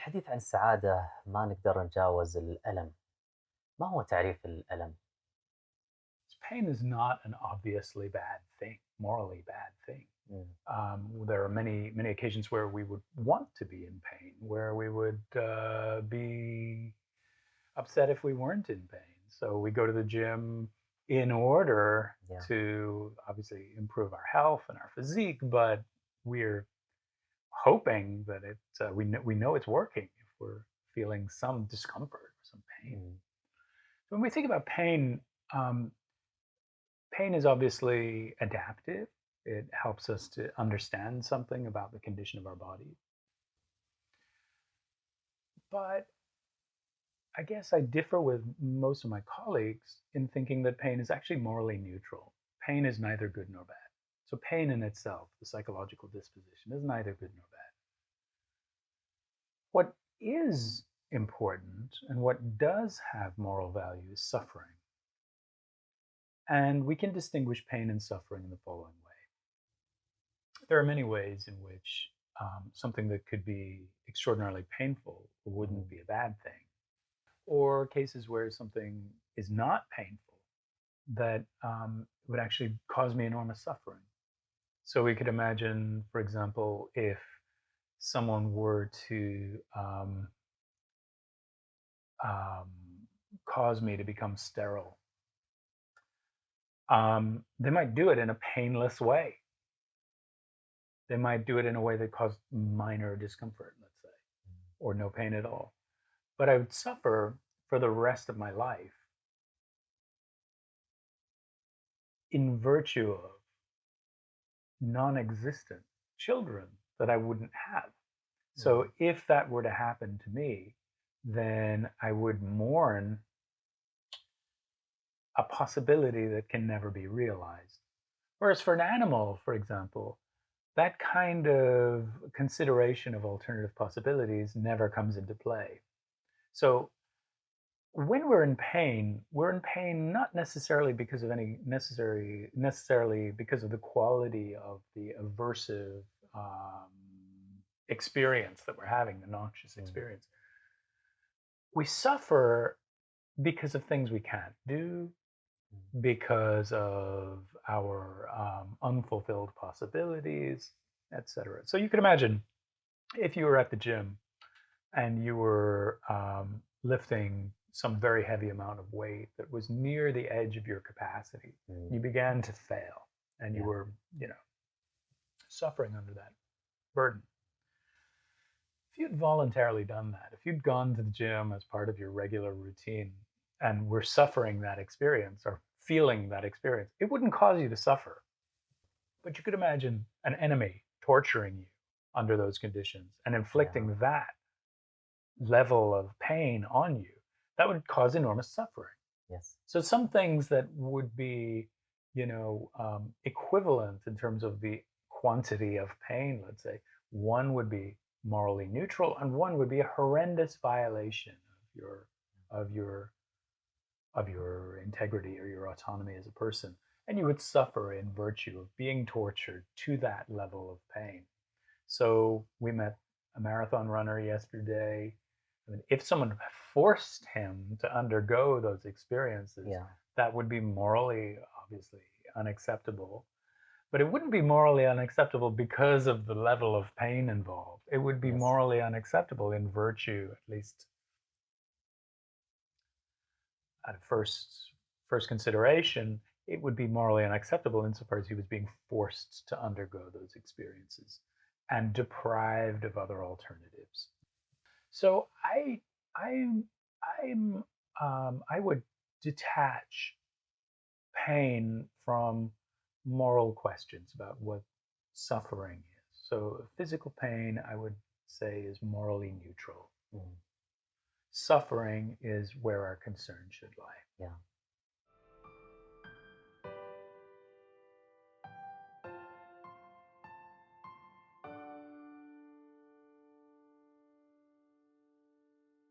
الحديث عن السعادة ما نقدر نتجاوز الألم. ما هو تعريف الألم؟ Pain is not an obviously bad thing, morally bad thing. مم. There are many occasions where we would want to be in pain, where we would be upset if we weren't in pain. So we go to the gym in order Yeah. to obviously improve our health and our physique, but we're hoping that we know it's working if we're feeling some discomfort or some pain. مم. So when we think about pain, um, pain is obviously adaptive. It helps us to understand something about the condition of our body. But I guess I differ with most of my colleagues in thinking that pain is actually morally neutral. Pain is neither good nor bad. So, pain in itself, the psychological disposition, is neither good nor bad. What is important and what does have moral value is suffering. And we can distinguish pain and suffering in the following way. There are many ways in which something that could be extraordinarily painful wouldn't be a bad thing, or cases where something is not painful that would actually cause me enormous suffering. So we could imagine, for example, if someone were to um, cause me to become sterile, they might do it in a painless way. They might do it in a way that caused minor discomfort, let's say, or no pain at all. But I would suffer for the rest of my life in virtue of non existent children that I wouldn't have. So Mhm. if that were to happen to me, then I would mourn a possibility that can never be realized. Whereas for an animal, for example, that kind of consideration of alternative possibilities never comes into play. So when we're in pain not necessarily because of any necessarily because of the quality of the aversive um, experience that we're having, the noxious Mm. experience. We suffer because of things we can't do, Mm. because of our unfulfilled possibilities, etc. So you can imagine if you were at the gym and you were lifting some very heavy amount of weight that was near the edge of your capacity, Mm. you began to fail and you Yeah. were, suffering under that burden. If you'd voluntarily done that, if you'd gone to the gym as part of your regular routine and were suffering that experience or feeling that experience, it wouldn't cause you to suffer. But you could imagine an enemy torturing you under those conditions and Yeah. inflicting that level of pain on you. That would cause enormous suffering. Yes. So some things that would be, equivalent in terms of the quantity of pain, let's say, one would be morally neutral, and one would be a horrendous violation of your of your integrity or your autonomy as a person, and you would suffer in virtue of being tortured to that level of pain. So we met a marathon runner yesterday. I mean, if someone forced him to undergo those experiences, Yeah. that would be morally, obviously, unacceptable. But it wouldn't be morally unacceptable because of the level of pain involved. It would be Yes. morally unacceptable in virtue, at least at first consideration, it would be morally unacceptable insofar as he was being forced to undergo those experiences and deprived of other alternatives. So I I'm I would detach pain from moral questions about what suffering is. So physical pain, I would say, is morally neutral. Mm. Suffering is where our concern should lie. Yeah.